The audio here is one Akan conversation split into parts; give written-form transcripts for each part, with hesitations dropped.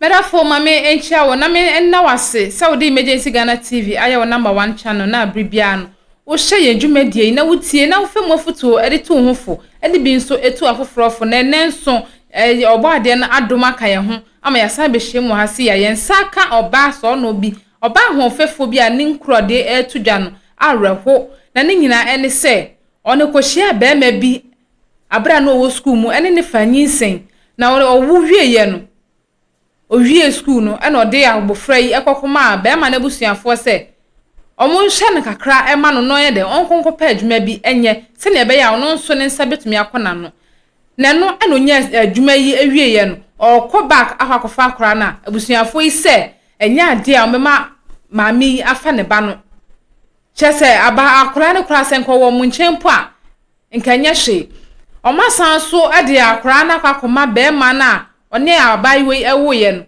Better for mame enchia wo na me enna wase Saudi Emergency Ghana TV aya wo number 1 channel na abribiano wo hye ye dwumadie na wutie na wo fem afuto ede to hofo ede bi nso etu afofrofo na nenso obo ade na adoma ka ye ho ama ya san be hye mu ha se ya yensa ka oba so no bi oba ho fefo bi a ne nkrode etu dwa no areho na ne nyina ene se one kohia be ma bi abra no wo school mu ene ne fanyinsen na wo hwie ye no owie school no ena ode abofra yi ekokoma be ma na busuafo se omo nhye ne kakra ema no no ye de onkonko pa adwuma bi enye se ne be ya ono nso ne nsa betumi akona no na no ena onya adwuma yi ewie ye no okọ back akwakofa akra na abusuafo yi se enya ade a omema maami afa ne ba no chese aba akra ne kra se nko wo mu nchempo a nkanya hye omasan so ade akra na kwakoma be ma na one abai we ewo ye no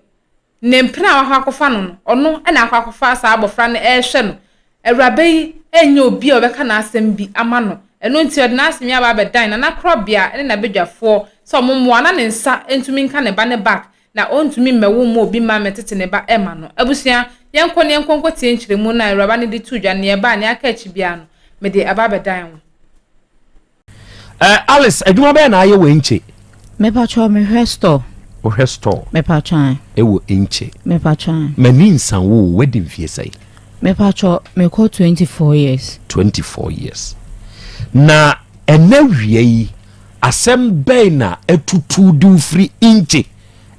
nempena akwakofa no ono ena akwakofa sa abofra ne ehwe no ewrabe enye obi obeka na asem bi ama no eno nti ode na asem ya ba bedan na Krobea ene na bedwafo so mommoa na ne nsa entumi nka ne ba ne back na ontumi mewo mo obi ma metete ne ba ema no abusua yenko ne yenkonko tie nkyiremu na ewraba ne de tudwa ne ba ne aka achi bia no me de aba bedan wo Alice adwuma be na aye we nche me pa cho me restore o restore me pa chan ewo nche me pa chan mani nsan wo wedding fie sai me pa cho me ko 24 years na enawie yi asem be na etutu du free nche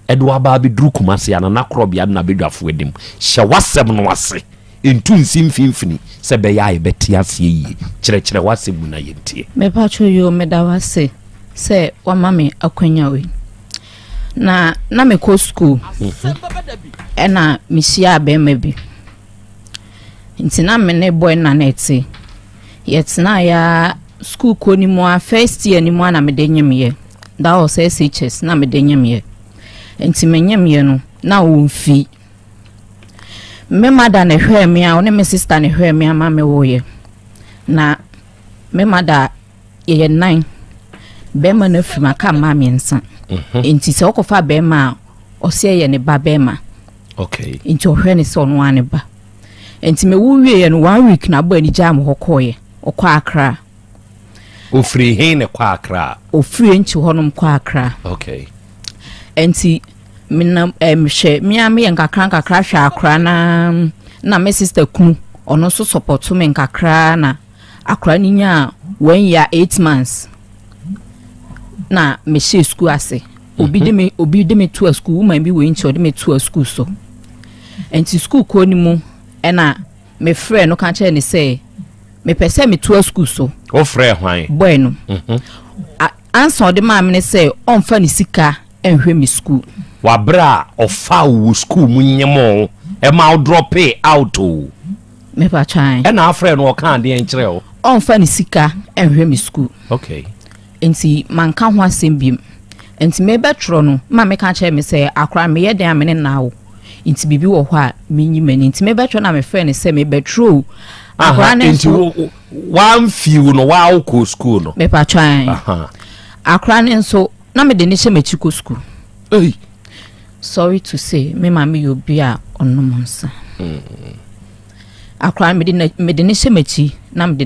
edo aba bi dru kumase ana na Krobea na bedwafo wedim hye wasem no wase entu nsim finfini se be ya ebeti ase yi kire wasem mu na yentie me pa cho yo me da wase se wa mame akwanya we na me ko school ena misia be ma bi nti na me ne boy na neti yetina ya school ko ni mo first year ni mo na me denyem ye that was SHS na me denyem ye nti menyem ye no na wo mfi me mother ne hwe me a one me sister ne hwe me ama me wo ye na me mother ye 9 be ma na fima ka ma me nsa nti se okofa be ma ose ye ne ba be ma okay nti ohwe ne so no ane ba nti me wo wie ye no 1 week na ba ni jam hokoye okwa akra ofri he ne kwa akra ofri nchi honom kwa akra okay nti minam hwe me am nkakra hwa akra na me sister kunu ono so support me nkakra na akra ni nya 1 year 8 months na me she school ase obi de me to a school woman bi we nchi o de me to a school so enti school ko ni mu ena me friend no kan che ni say me pese me to a school so o frɛ hwan bueno answer de ma me say on fa ni sika enhwe me school wa bra ofa wo school mu nyemo e ma drop out o me pa chan e na afrɛ no o kan de enkyerɛ o on fa ni sika enhwe me school okay enti manka ho asem bim enti me betro no ma me kan che me say akra me ye den amene na wo enti bibi wo ho a menyi mani enti me betro na me friend say me betro akra na enti one few no wa ko school no me pa chan akra ne nso na me de ne hye machiko school hey sorry to say me ma me yo bia onomonsa akra me de ne hye machi na me de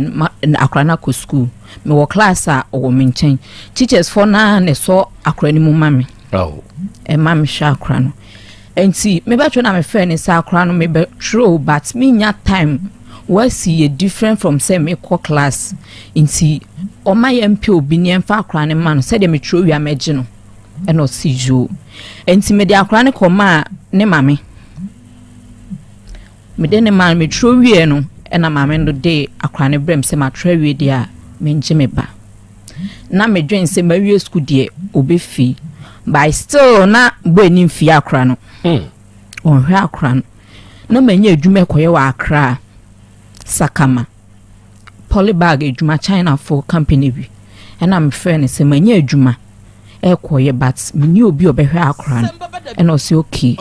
akra na ko school me wo class a o me nchen teachers for na ne so akra ni mu mame oh e mame sha akra no enti me ba tro na me friend ni sa akra no me be true but me nya time was see different from say me ko class enti o ma ye mpe obi ne mfa akra ne man say de me tro wi amagye no e no si jo enti me de akra ne ko ma ne mame me de ne man me tro wi no e na mame ndo de akra ne brem say ma tro wi de a me nje me ba na me dwen say ma wi school de obefi but still na bo ni mfi akra no on hwe akra no na manya adwuma koye wa akra sakama polybag adwuma China for company bi and I'm friend say manya adwuma e koye but me ni obi obehwe akra no and o say okay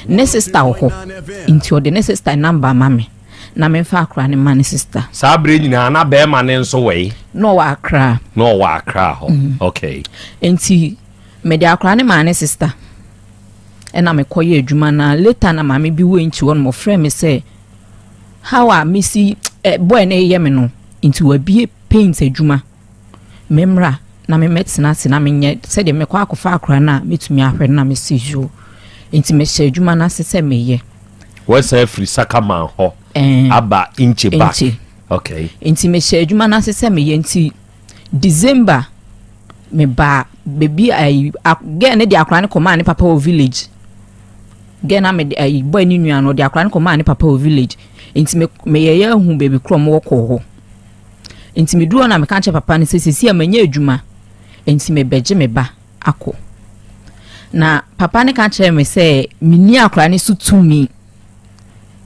ne sister ho into the ne sister number mame na me fa akra ne man sister sabre nyina na be ma ne nso we no wa akra ho okay enti me de akra ne man sister ena me koye adwuma na later na mama bi we nchi won mo frɛ me say how a missy boy na ye me no into a bie paint adwuma memra na me metena se na me nye se de me kwa akofa akra na metumi ahwɛ na me sijo into me hye adwuma na se me ye what's free sakama ho aba inche back okay into me hye adwuma na se me ye nti December me ba baby I get ne de akra ne koma ne papa o village get na me boy ni nua no de akra ne koma ne papa o village nti me ye hu baby krom wo ko ho nti me duo na me kan che papa ne sesi amanya adwuma nti me beje me ba akọ na papa ne kan che me say mini akra ne so tumi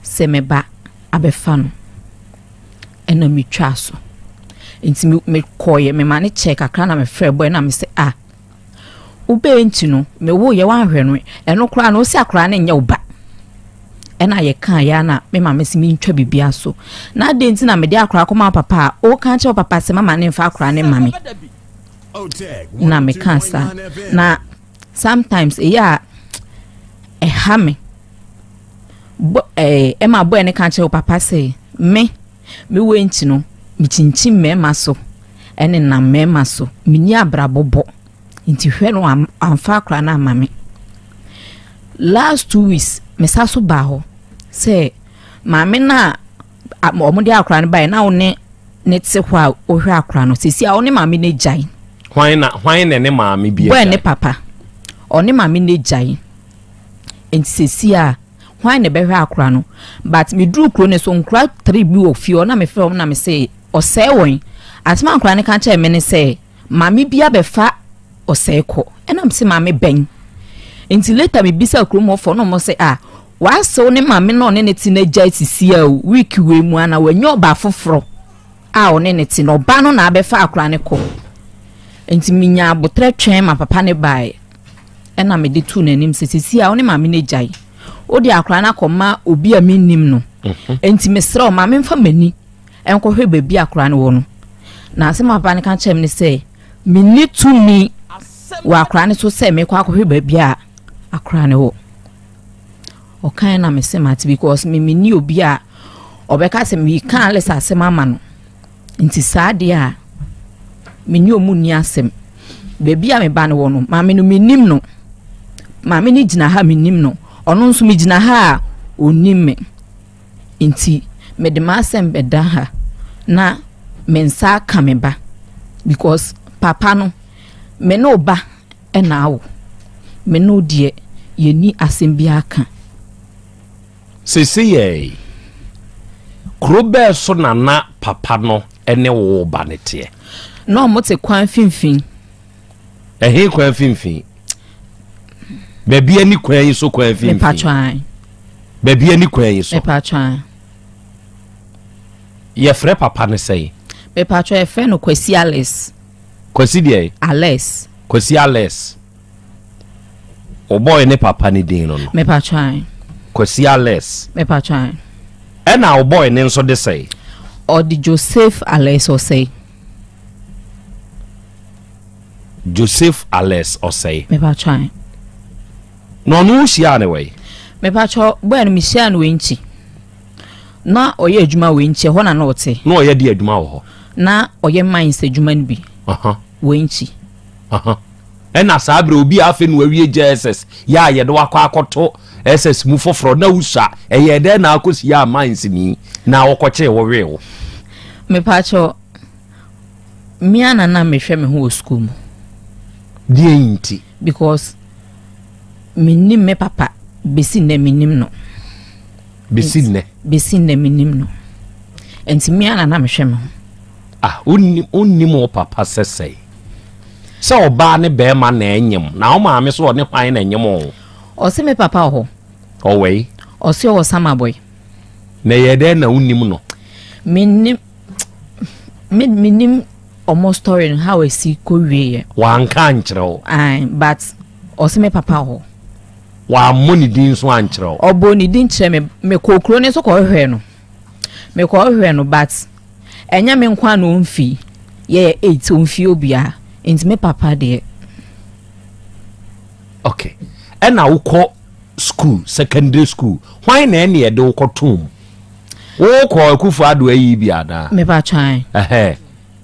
se me ba abefa no ena me twa so nti me koye me mane check akra na me frɛ boy na me say ube nti no me wo ye wan hwɛ no eno kra na o si akra ne nya uba ena ye kan ya na me mama si mi ntwa bibia so na de nti na me de akra koma papa o kan che papa se mama ne mfa akra ne mame na me kan sa na sometimes ya ha me ema boy ne kan che papa say me we nti no mi chinchin mema so ene na mema so mini abrabobo nti hwe no amfa akra na mame last 2 weeks me saso ba ho say mame na omode akra ne bai na wo ne tse kwa o hwe akra no sisi a wo ne mame ne jai hwan ne mame bia boy ne papa o ne mame ne jai nti sisi a hwan ne be hwe akra no but me dru kro ne so nkra 3 bi wo fi o na me fe na me say ose won atma nkra ne kan che me ne say mame bia be fa ose ko ena me say mame ben nti later me bisa krom for no mo say wa so ne mame no ne ti na gya sisi a week we mu ana wanyo ba foforo o ne ti no ba no na be fa akra ne ko nti minya abotre twen ma papa ne bai ena me de tu nanim sisi a o ne mame ne gya o di akra na koma obi a minnim no nti me sra o mame mfa mani enko hwe baby akra ne wo no na se papa ne kan chem ne say me need to me wa akra ne so say me kwa hwe baby a akra ne wo o kan na me say mat because me ni obi a obeka se me kan le sa se mama no nti saade a me ni omu ni asem baby a me ba ne wo no mame no me nim no mame ni gina ha me nim no ono nso me gina ha onim me nti me de masem beda ha na mensa kameba because papa no me no ba ena awo me no die ye ni asembia aka sisi ye Krobea so nana papa no ene wo ba ne tie no mo te kwan finfin he kwan finfin baby ani kwan yi so kwan finfin me patwan baby ani kwan yi so me patwan ye frɛ papa ne say me patwan e frɛ no Kwasi Alex Kwasi die Alex Kwasi Alex o boy ne papa ne din no me patwan Kwasi Alex me patwan na o boy ne nso de say o di Joseph Alex o say Joseph Alex o say me patwan no shia ne we me patwan boy no mi shia no wenchi na oye adwuma wenchi ho na na ote na oye di adwuma ho na oye mindset adwuma nbi wenchi ena sabre obi afi no awie JSS ya ye de wakọ akoto SS mu foforo na usa eye de na akosi ya minds ni na okoche wo wewo me patcho mi ana na me hwe me ho school mu die nti because minim me papa besi na minim no besi na minim no enti mi ana na me hwe me unnim o papa sesei se oba ne be ma na enyem na o maame so ne hwan na enyem o se me papa ho o we o se o sama boy na ye de na unnim no minim almost story how I see ko wie wan kan kire but o se me papa ho wa money din so an kire o bo ni din kire me kokro ne so ko hwe no but enya me nkwa no mfi ye 8 mfi obia enti me papa de okay ena wukọ school secondary school why na ene ye de wokotom wo ko akufu ado ayi bia na me ba twan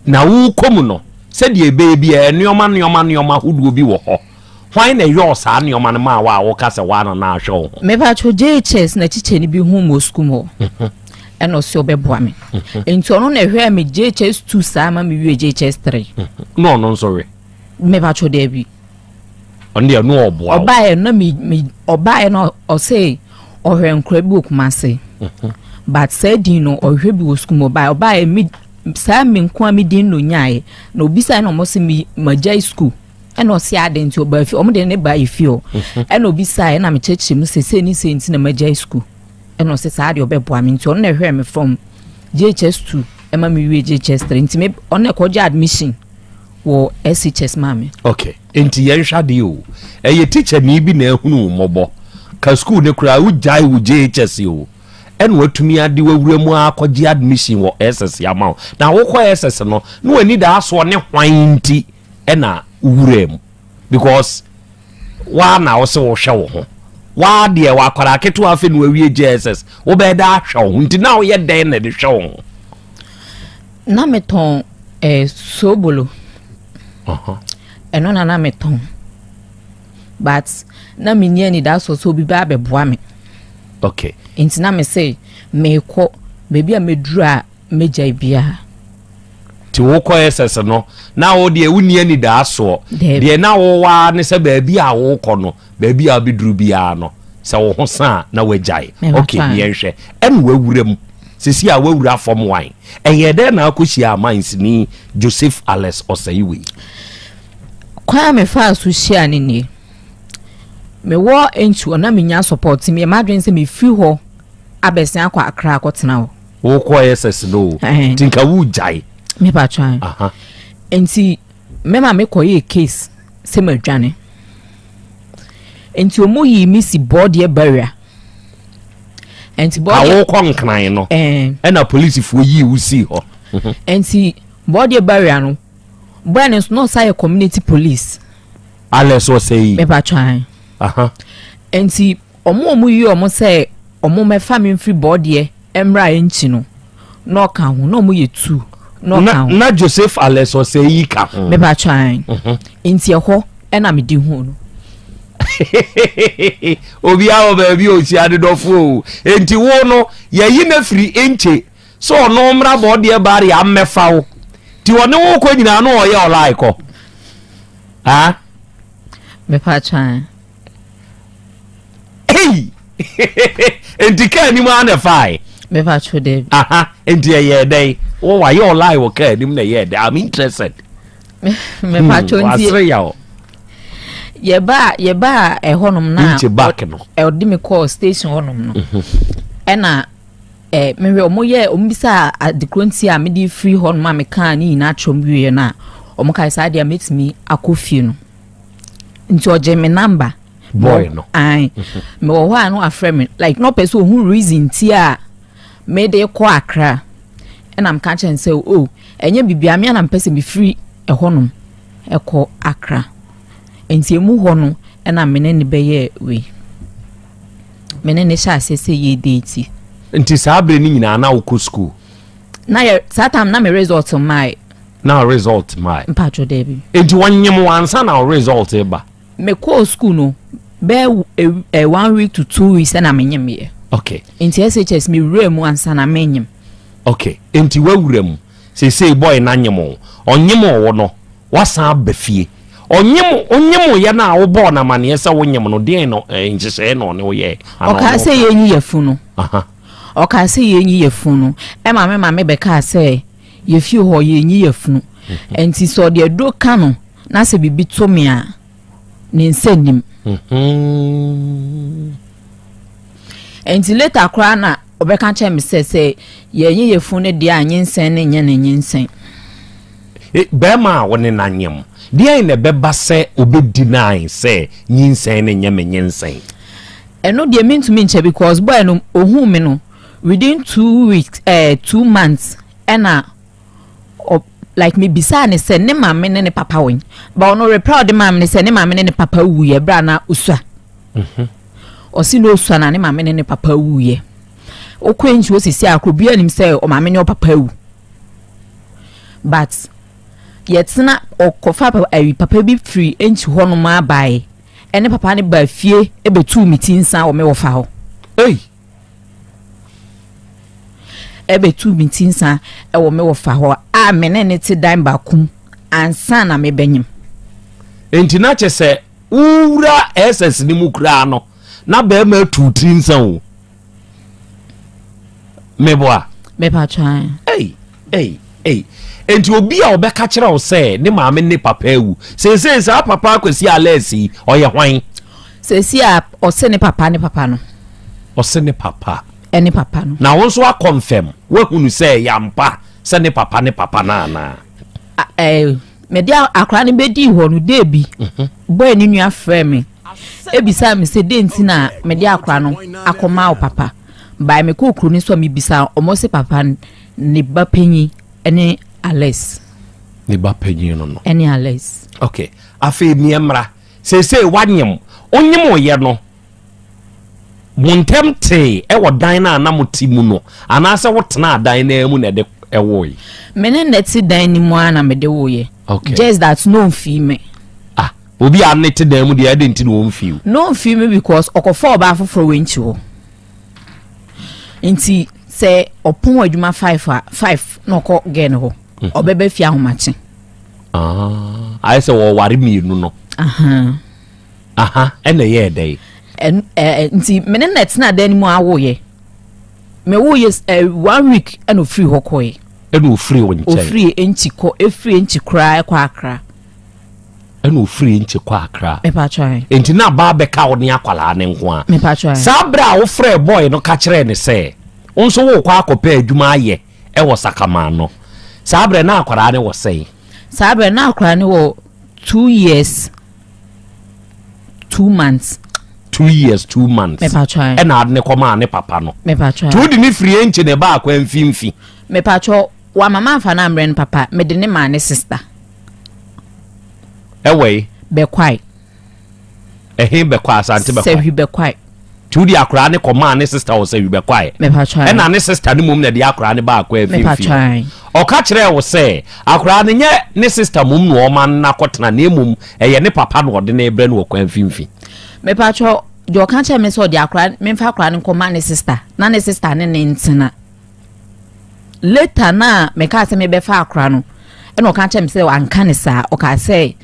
na wo kom no se de ebe bia nneoma hudu bi wo ho why na yo sa nneoma no ma wa wo ka se wa na ahwe wo me ba cho JHS na chiche ni bi hu mo school mo eno se obeboa me enti ono na hwe me JHS 2 sa ma me wie JHS 3 no sorry me ba cho de bi onde no oboa obae na me obae no o say ohwe nkra bi okumase but said no ohwe bi wo school mo obae me sa me nko me din no nyae na obisa na mo se me majai school eno se adenti obafi omo de ne ba ifio eno obisa na me cheche mu se ni se nti na majai school eno se sa de obeboa me nti on na hwe me from JHS 2 ema me wie JHS 3 nti me on na koja admission wo SHS mame okay enti yen hwade o eye teacher ni bi na ehunu mobo ka school ne kura wo jai wo JHS o en watumi ade wawura mu akɔgye admission wo SS amount na wo kɔ SS no no ani da aso ne hwan nti ɛna wura mu because wa na wo se wo hwɛ wo ho wa de wa kwara keto afi no awie JSS wo bɛ da hwɛ wo nti na wo yɛ den na de hwɛ wo na meton sobolo eno na meton but na menye ni da so bi ba beboa me okay nti na me say me ko baby a meduru a meja bia ti wo ko SS no na wo de wuni ani da so de na wo wa ne se baby a wo ko no baby a biduru bia no se wo ho sa na wajai okay ye hwe en wawura mu sisi a wawura fom wan eye de na akohia amans ni Joseph Alex Osayiwe kwa me fa so hia ni ni me wo enchu na me nya support me madwen se me fi ho abesia kwa akra akotena wo ko SS no tinka wu jai me ba try enti mema me koye case se madwane enti omo yi mi si board ye barrier enti board awo ko nkran no na police fo yi wu si ho enti board ye barrier no brand is no say community police Alex was say me ba try enti omo yi omo say omo me fa me free board ye emra enchi no no ka ho no mo ye tu no ka ho na Joseph Alex was say yi ka ho me ba try enti e ho e na me di ho no obi awo baby o si ade dofo enti wo no ye yi na free enche so no mra board ye bari amefa wo ti woni wo ko nyina no o ye o like ko me pa try hey enti ka ni ma na fai me pa chode enti ye dey wo wa ye o like wo ka ni na ye dey I'm interested me pa chonti ye ba honum na e odi me call station honum no e na me we omoye ombisa adekronti a me di free honum a me kan ni na atrom wie na omokai sa dia metimi akofie no nti oje me number boy no ai me wo ha no afre me like no person who reason ti a me de ko akra and am catch and say oh enye bibia me na person be free e honum e ko akra enti emu ho no na me ne be ye we me ne sha asese ye date enti sabre ni nyina na wo school na ye satam na me result my na result my mpacho debi enti wonyem wansa na result e ba me call school no be 1 week to 2 weeks na me nyem ye okay enti SHS me remu ansa na me nyem okay enti wawuram say boy na nyem onyem wo no wasan abafie onyem ye na wo bo na mane se wonyem no den no nhihye no ne wo ye oka say ye nyi yefunu oka say ye nyi yefunu e ma me be ka say ye fi ho ye nyi yefunu enti so de do ka no na se bibi to me a ne nsanim enti later kra na obeka che me say ye nyi yefunu de anyensen ne nye ne nyensen be ma wo ne nanyem dia ine beba se obedinai se nyinsen ne nyeme nyinsen eno dia mean to me nche because boy no ohun me no within 2 weeks 2 months ena like me bisa ne se ne mama ne papa wen ba ono re proud mama ne se ne mama ne papa wu ye bra na usua osi no sua ne maame ne papa wu ye okwenchi osisi Krobea nim say o maame ne o papa wu but yetina okofa papa bi free enchi ho no ma bai ene papa ne ba fie ebetu mitinsa o me wo fa ho ebetu mitinsa e wo me wo fa ho a mene ne ti dan ba kum ansa na me benyim enti na che se ura SS ni mu kra no na ba ma tu tinsa o meboa me pa try enti obi a obeka kire o se ne maame ne papa ewu se papa akwesi alesi oye hwan se o se ne papa no o se ne papa ene papa no na won so a confirm we hunu se yampa se ne papa na me dia akra ne bedi ho no de bi boy ni nua frɛ me ebisa me se de ntina me dia akra no akoma o papa ba me kokru ni so me bisa omo se papa ne ba panyi ene Alex ne ba panyi no ene Alex okay afi miemra se wanyem onyem oye no montemte e wo dan na anamoti mu no anase wotena dan na mu na de ewoyi mene neti dan ni mu ana me de woye okay just that no fee obi anete dan mu de ade nti no fee no fee me because okofo oba afoforo wenchi ho nti se opon adwuma 5 no ko gen ho obebe fie ahomache I say wo ware mienu no ene ye dey nti mene net na dan mu awoye me woye 1 week eno free hokoye eno free wonche free enchiko free enchikra kwa akra eno free enchikwa akra me pa try enti na ba be ka wo ne akwala ne nko a me pa try sabra wo free boy no ka kire ne se onso wo kwa akopa adwuma aye e wo sakama no sabra na akwara ne wo sei sabra na akwara ne wo 2 years 2 months 2 years 2 months me pa try e na ne koma ne papa no me pa try tu di ni free enchi ne ba akwa mfimfi me pa try wa mama fa na mren papa me de ne ma ne sister ewe be kwai ehin be kwa Asante be kwai se be kwai tu di akra ne koma ne sister wo se be kwai me pa try e na ne sister ne mum na di akra ne ba akwa mfimfi me pa try o ka kire wo se akra ne nye ne sister mum no o man na kotena ne mum eye ne papa no de ne bre no kwa mfimfi me pa try jo kan che me so di akra me fa akra ne koma ne sister na ne sister ne ntina later na me ka se me be fa akra no e no kan che me se anka ne sa o ka se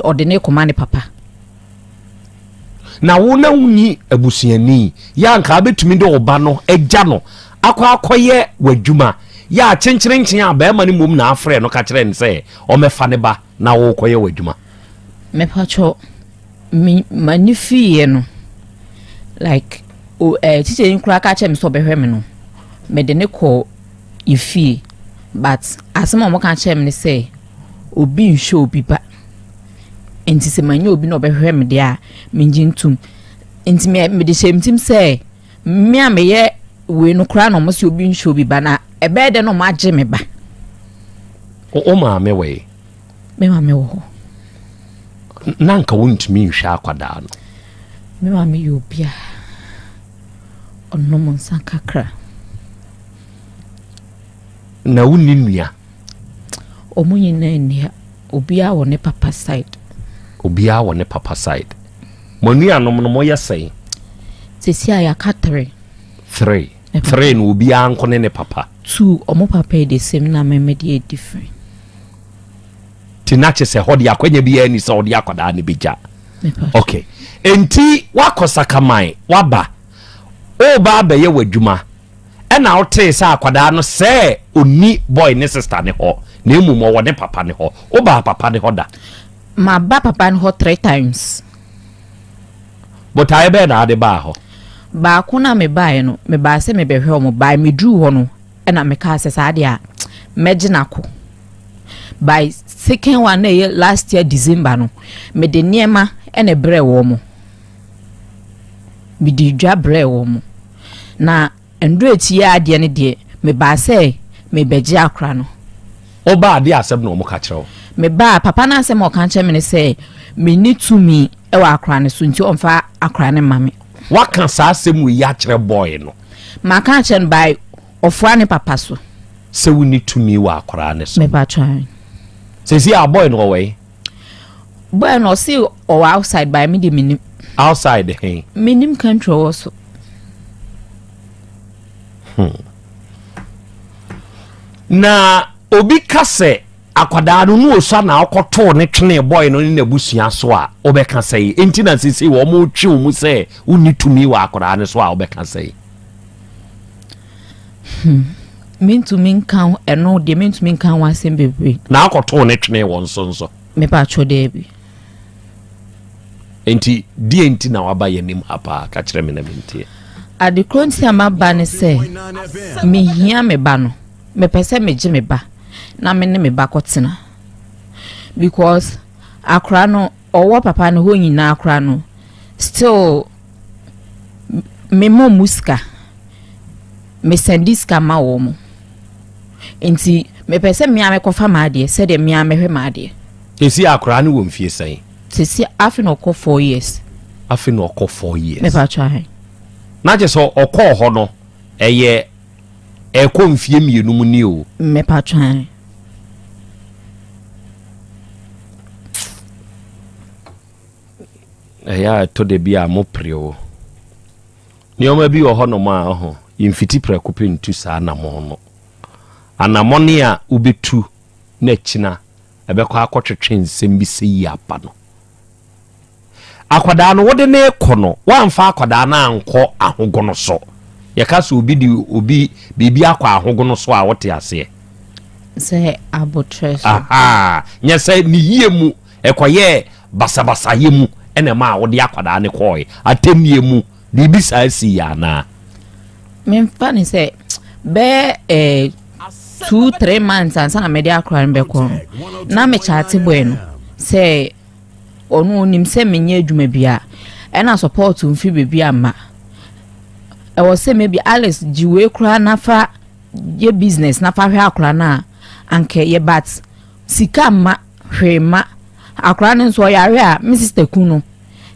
o de ne koma ne papa na wo na wunyi abusuani ya nka betumi de oba no egya no akoye wadwuma ya chencherenchin a ba ma ne mum na afre no ka kire ne se o mefa ne ba na wo koye wadwuma me pa cho manifi no like teacher nkura ka che me so behwe me no me de ne ko ifi but asema mo ka che me say obi nsho obi ba enti se manya obi no behwe me de a menjintum enti me de shemtim say me a meye we no kura no mo se obi nsho obi ba na ebe de no ma je me ba o ma me we me ma me wo nanka wontumi nhwa akwada no me ma me yobia onno mon sankakra na wonni nua omunyi na nia obia wo ne papa side obia wo ne papa side monua no no moye sei sesia ya katare 3 no obia anko ne papa 2 omo papa e de same na me de different tinache se hodi akwanya bia ni se hodi akwada ne bija okay enti wakosa kamai waba o ba be ye wadwuma e na wote se akwada no se oni boy ne sister ne ho na emu mo wode papa ne ho o ba papa ne ho da ma ba papa ne ho 3 times but I be na ade ba ho ba kuna me ba no me ba se me behwe o mo ba me dru ho no e na me ka se sa ade a megina ko by second one na last year December no me de niema e na bre wo mo me di dwa bre wo mo na endo eti ya ade ne de me ba se me beje akra no o ba ade asem no mo ka kire me ba papa na asem o kan che me ne se me need to me e wa akra ne so nti o mfa akra ne mame What can say we yatre boy no? Ma can't chen by of one papa so. Say we need to me wa akoranes. Me ba try. Says he a boy no way. Boy no see or outside by me the minim. Outside the hay. Minim country also. Na obi kase akwada no no so na akoto ne twene boy no ne busua so a obeka say enti na sisi wo mo twi wo mu say uni tumi wa akwada ne so a obeka say mean to mean kan eno de mean to mean kan wa sem bebre na akoto ne twene won so me pa cho de bi enti die enti na waba yanim apa ka kire me na mentie ade kronti amaba ne say me hia me ba no me pese me je me ba na me ne me ba kotena because akra no owo papa no ho nyina akra no still me mo muska me sendiska ma wo mo enti me pese me amekofa ma ade se de me amehwe ma ade esi akra no wo mfie sai sisi afi no ko 4 years afi no ko 4 years me pa try na je so okọ ho no eye ekọ mfie mienu mu ni o me pa try ya to de bia mo preo ni o ma bi wo ho no ma ho imfiti prekupe ntu saa na mo no anamone a ubetu na china ebekọ akọtwetwe nsem bi se yi apa no akwada no wode ne kọ no wamfa akwada na ankọ ahogono so ye ka so obi di obi bibi akọ ahogono so a wote ase say abotres aha nya say ni yie mu ekoye basabasa ye mu ene ma wode akwada ne kọ atemie mu bibi sa si ya na me fani say be 2-3 months and sana media akra mbeko na me chati bueno say onu nim se menye adwuma bia e na support mfi bebia ma e wo se maybe Alice jiwe kra na fa ye business na fa hwe akra na anke ye bat sika ma hwe ma akra ne so yare a me sister kunu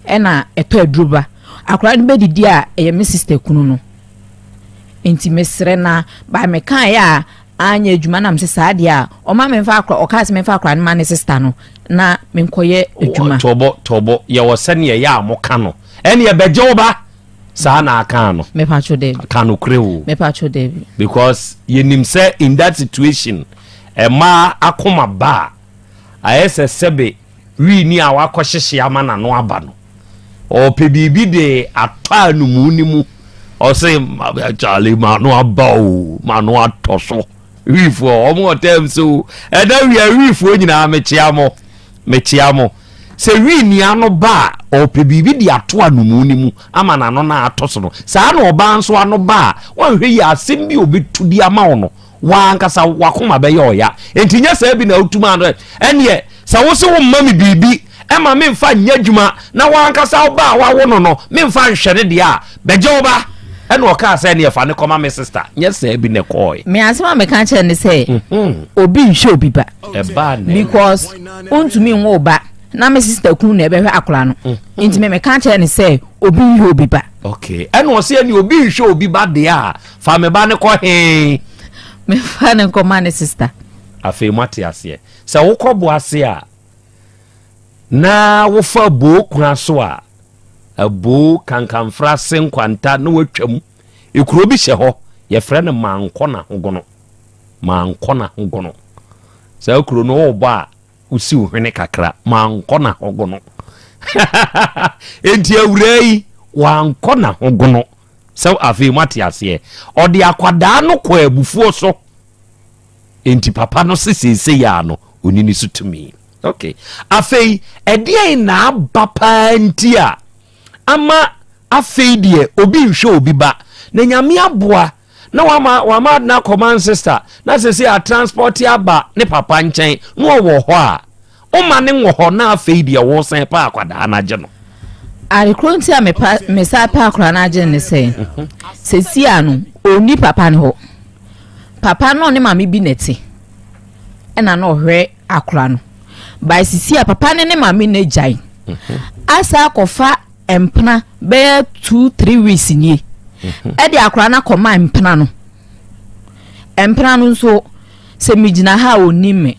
e na eto adruba akra ne bedidi a ye me sister kunu no enti mesre na ba me kan ya anya adwuma na mse saade a o ma me fa akra o ka se me fa akra ne ma ne sister no na me nkoye adwuma tobo ye wo sene ya amoka no ene ye beje oba sa na aka no me pa cho David aka no krewo me pa cho David because ye nim say in that situation e ma akoma ba ayese sebe wi ni a wakohyehye ama na no aba no o pe bibi de atwa no mu ni mu o say Charlie ma no aba o ma no atoso wi fo o mo tem so e da wi fo nyina mechiamo se wi ni ano ba o pe bibi de atwa no mu ni mu ama na no na atoso no sa na oba nso ano ba wan hwe ya asem bi obetudi ama no wa ankasa wakoma be yo ya entinya sa bi na otuma no ene sa wo se wo mami bibi e ma me mfa nyadwuma na wa ankasa oba wa wo no me mfa nhwere de a beje oba ene o ka sa ne fa ne koma me sister nya sa bi ne koy me asema me kan che ne say obi nhwe obi ba e ba ne because ontumi nwo oba na me sister kunu na ebe hwe akora no enti me kan che ne say obi nhwe obi ba okay ene o se ne obi nhwe obi ba de a fa me ba ne ko he me fa ne koma ne sister afi mate ase se wo kobo ase a na wo fa bo kuna so a abo kankanfra senkwanta na watwam ekuro bi hye ho ye frɛ ne manko na hogono se ekuro no wo ba usi uhwene kakra manko na hogono enti awurai wanko na hogono se afi mate ase odi akwada no kwa abufuo so enti papa no sesese ya no onini sutumi okay afei edie na abapa ntia ama afei die obi nhwe obi ba na nyame aboa na wama na command sister na sese a transport aba ne papa nchen no wo ho a o ma ne wo ho na afei die wo san pa akwada na je no ari kronti a me sa pa akra na je ne se sesi anu oni papa ne ho papa no ne mama bi neti ena no hwe akra no by sisi a papa ne mama ne jai asa kofa empna be 2-3 weeks nie e de akra na koma empna no nso se mi gina ha onime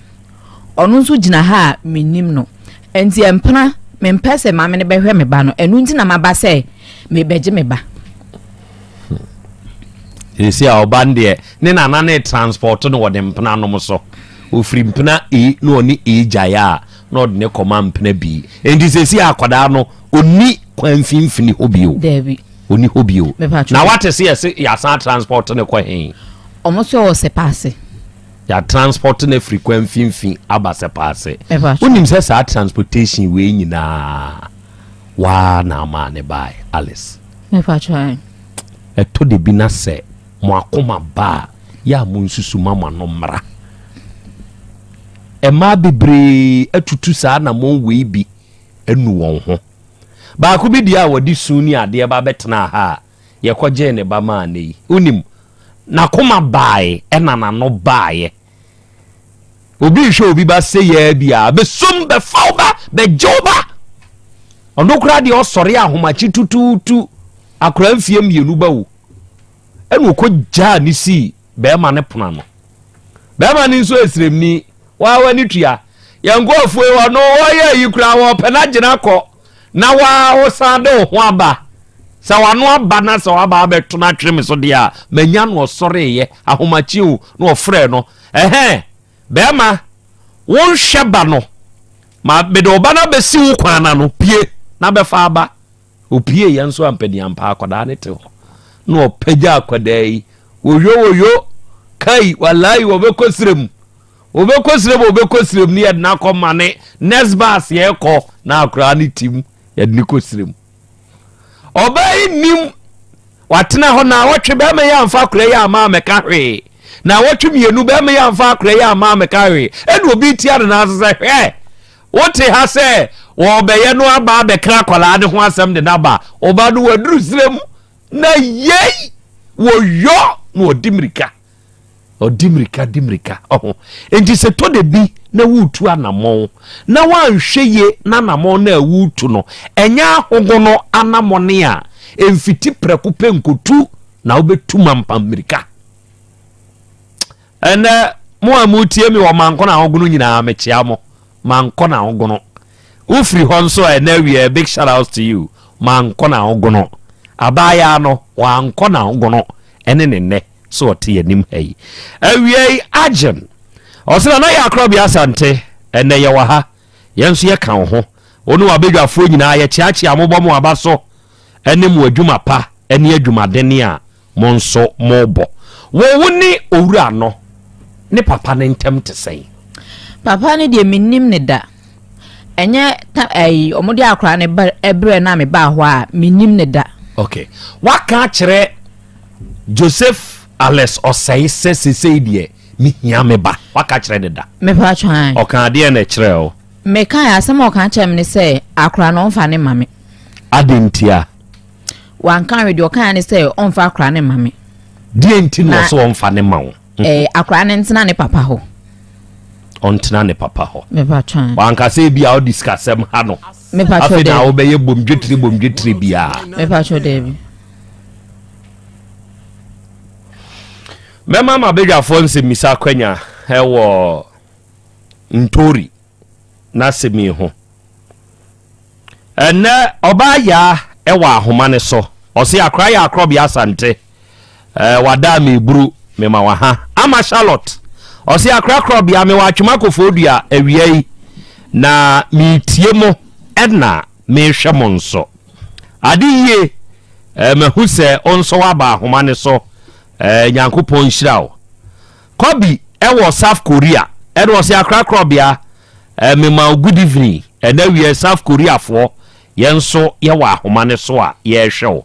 onu nso gina ha menim no enti empna me mpese ma me ne behwe me ba no enu nti na maba se me beje me ba esi a obande ne nana ne transport no wode mpna no so ofri mpna no oni jaya no de ne koma mpna bi enti sesi akwada no oni kwanfimfini hobio David oni hobio na what se ya san transport ne kwa hen omo so se passe ya transport ne frequent finfin aba se passe unim se sa transportation we nyina wa na ma ne bai Alice me fa try eto de bi na se mo akoma ba ya mo nsusu mama no mra e ma bebre atutu sa na mo we bi enu won ho ba ko bi dia wodi suni ade ba betena ha ye koje ne ba ma nei unim na koma bae enana no bae obi hwe obi ba se ya bia be sum be fauba be joba ono kura de osore ahomachi tututu akura mfie mienu ba wo enu ko ja ni si be ma ne pona no be ma ni so esremni wa wani tua yango afue wa no oye yi kura wo pena gina ko na wa wo sande ho aba sa wano aba na sa waba beto na tweme so dia manya no sore ye ahomachi o no ofre no be ma won hweba no ma be do ba na be si wo kwana no pie na be fa aba opie ye nso ampedi ampa akwada ne te ho no opagya akwada yi woyo kai wallahi wo be kosrem ni na ko mane next bus ye ko na akra ne tim ye ni kosrem obai nim watena ho na wotwe be me ya amfa akra ya ama me ka hwe na wotwe mienu be me ya amfa akra ya ama me ka hwe enu obi tia na asese hwe wote ha se wo be ye no aba be kra kwala de ho asem de naba oba do waduru srem na yei wo yo no dimrika enti se to de bi na wutu anamon na wanhwe ye na anamon na wutu no enya ahogo no anamone a emfiti preko penkotu na obetu mampamirika ene mo amutie mi wo manko na ahogo no nyina mechia mo manko na ahogo no ufri honso ene we big shout out to you manko na ahogo no abaya no wanko na ahogo no ene ne so te yanim hey awie agen osina na ya Krobea Asante ene ye waha yenso ye kan ho onu abedwafo nyina ye chiachi amobom abaso ene mu adwuma pa ene adwuma dene a monso mobo wo woni owura no ne papa ne ntem te sei papa ne de minim ne da enye omode akra ne ebre na me ba ho a minim ne da okay waka kire Joseph Alex osai sese die mi hia me ba waka kire ne da me pa twan o kan de na kire o me kan asem o kan chem ne se akra no mfa ne mame adentia wan kan we de o kan ne se on fa akra ne mame die nti no so on fa ne mawo akra ne ntena ne papa ho ontena ne papa ho me pa twan wan ka se bia o discuss em ha no me pa twan afina o be ye bomdwetri bia me pa twan David mema mabega fonse misa kwanya hewo ntori na semi ho ene oba ya ewa ahoma ne so osi akra ya Krobea Asante wada me buru me ma wa ha ama Charlotte osi akra Krobea me wa twuma kofodua awiei na mi tie mo ena me hwemo nso adiye me huse onso wa ba ahoma ne so nyankopon hyirawo Kobi ewo South Korea edo se akra Krobea me ma good evening and now we South Korea for yenso ye wa ahoma ne so a ye hwewo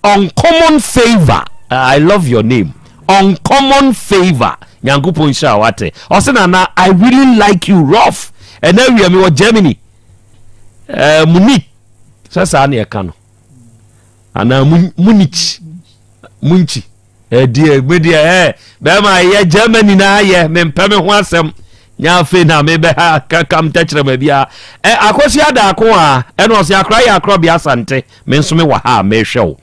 uncommon favor I love your name uncommon favor nyankopon hyirawo ate osena na I really like you rough and now we me Germany Munich sasa na ye kano ana Munchi die media be ma ye Germany na ye me mpeme ho asem nya fe na me be ha kam tachire ma bia akosi ada ako a eno se akra ya Krobea Asante me nso me wa ha me hwe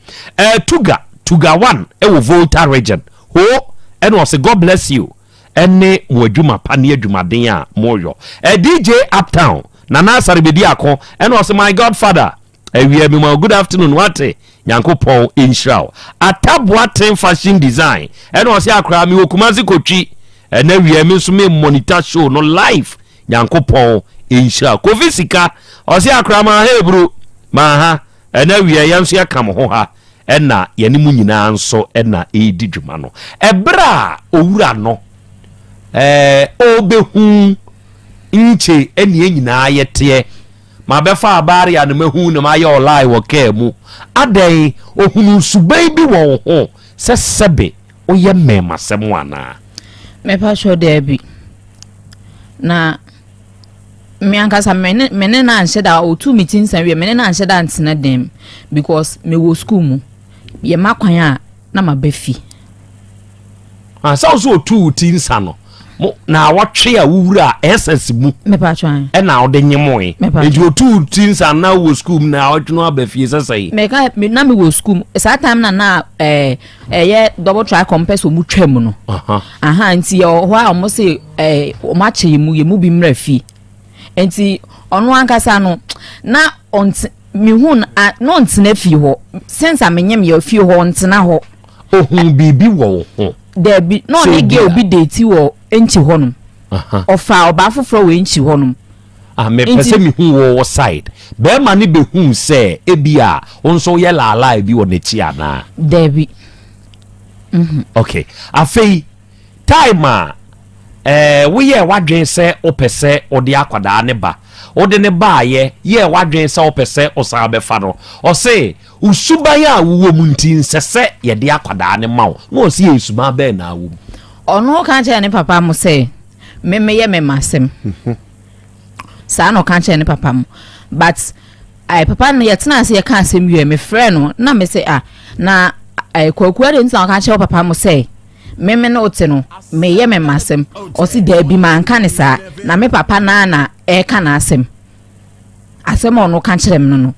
tuga 1 wo Volta region ho eno se God bless you ene mo adwuma pa ne adwumaden a moyo DJ Uptown Nana Saribedi ako eno se my godfather ewia me good afternoon wate Nyankopon inshraw Atabwaten fashion design eno se akra me okumazi kotwi ene wia me nso me monitor show no live Nyankopon inshraw Kovisika o se akra ma hebru ma ha ene wia yanso ya kam ho ha ena yene mu nyina nso ena edi dwuma no ebra owura no obehu nche eni nyina yete ma befa abare ya no mehu no ma ye olai wo ka mu adan ohunu subai bi wo ho sesebe oye memasem wana me pa sure there bi na me ankasa mene na anhye da o two meetings and we mene na anhye da ntena dem because me wo school mu ye makwan a na mabefi so so two teams ano na watwe a wura SS mu me pa twan e na ode nyemoe e o two teams and na wo school na watwe abefi sesai me ka me na me wo school sa time na ye double try compass o mu twam no nti ho a mo se o ma che mu ye mu bi mrafi enti ono ankasa no na mi hun no ntena fi ho sense amenyem ye fi ho ntena ho ohun bibi wo ho there be no ne ge obi date wo enchi honum ofa oba foforo we enchi honum me pese mi hu wo side be ma ne be hu se ebia onso ye la bi wo ne chi ana there be okay afei time we ye wadwen se opese ode akwada ne ba ode ne ba ye wadwen se opese osa befa no o se usuban a wo mu ntin sese ye de akwada ne mawo no o se usuma be na wo ono kan che ne papa mo se me ye me masem sa no kan che ne papa mo but papa no ye tena se ye kan asem wie me frɛ no na me se na kwakuwa de ntan kan che papa mo se me no ote no me ye me masem o si da bi man kan ne sa na me papa na ka na asem ono kan kire me no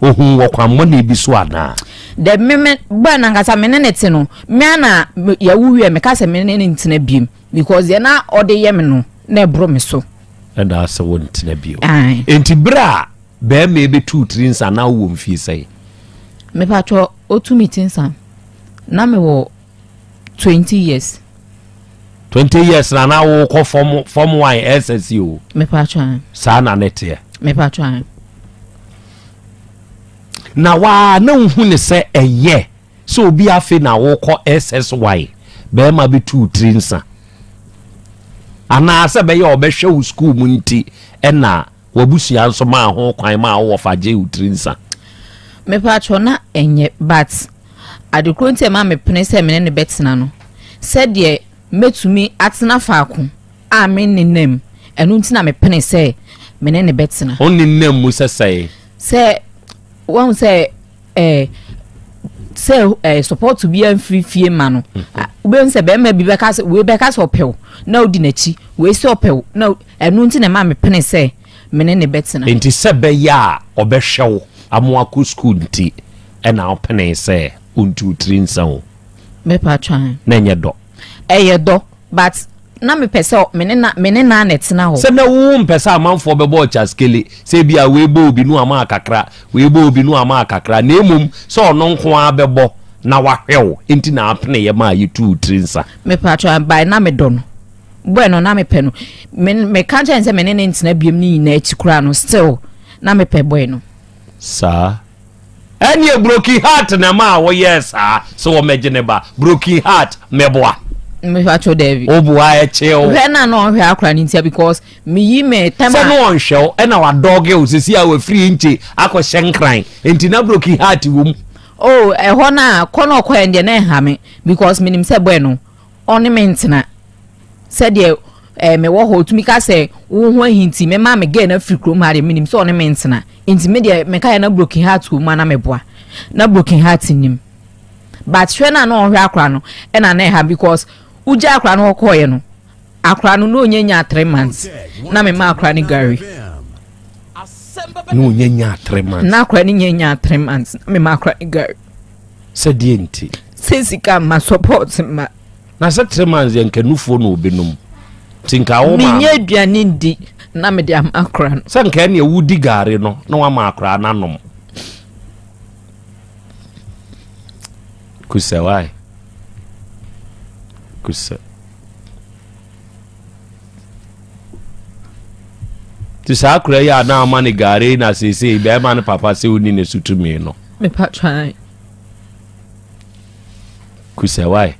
ohun wakwa money bi so ana de me ba na ngasa me ne te no me ana ya wuwie me ka se me ne ntena biem because ye na ode ye me no na ebro me so and asa won ntena biem enti bra be me be 2 3 nsa na wo mfie sai me pa to o 2 meetings na me wo 20 years na wo ko form 1 SSU me pa to sa na nete me pa to na wa na hu ne se eye so obi afi na wo ko SSY be ma be 2 3 nsa ana se be ye obehwe wo school mu nti na wabusia nso ma ho kwan ma wo faje 3 nsa me pa to na enye but adekronti ma me pene se me ne betina no said ye metumi atena faako a me nenem enu nti na me pene se me ne betina onni nem mu se one say support to be a free fee man we say be be because we because opel na odi na chi we say opel na enu nti na ma me pene say me ne betina enti se be ya obehwew amoako school nti na opene say untu 3 nsa me pa twan na nye do do but na me pese me ne na netina ho se na wo mpesa amanfo be bo chaskele se bia we bo obi nu ama akakra na emum so ono nko a be bo na wahwew enti na apne ye ma ye 2 3 nsa me patro by na me do no bueno na me pe no me kan chen se me ne ntina biem ni na achikura no still na me pe bueno sa any broken heart na ma wo yes so wo megene ba broken heart meboa me patro David obuwa e cheo we na no hwe akra ni ntia because me yi me time so no on show e na wa dog e osisi a we free nche akọ hyenkran enti na broken heart wom ho na kono kwa ende na ha me because minim se bueno oni mentina said ye me wo ho tumi ka se wo ho hinti me ma me ge na free krom ha de minim so oni mentina enti me de me ka na broken heart wo ma na me boa na broken heart nim but hwe na no hwe akra no e na ha because uja akra no koye no akra no no nyenya 3 months na me ma akra ni gari no nyenya 3 months na akra ni nyenya 3 months na me ma akra ni gari sedienti sesika ma support ma na se 3 months yankanufo no obenum tinka wo ma minye aduane ndi na me de am akra no se nka ne wudi gari no na wa ma akra nanom kusawai kusa ti sakura ya na amani gari na sese be ma ne papa se oni ne sutumi no me pa try kusawai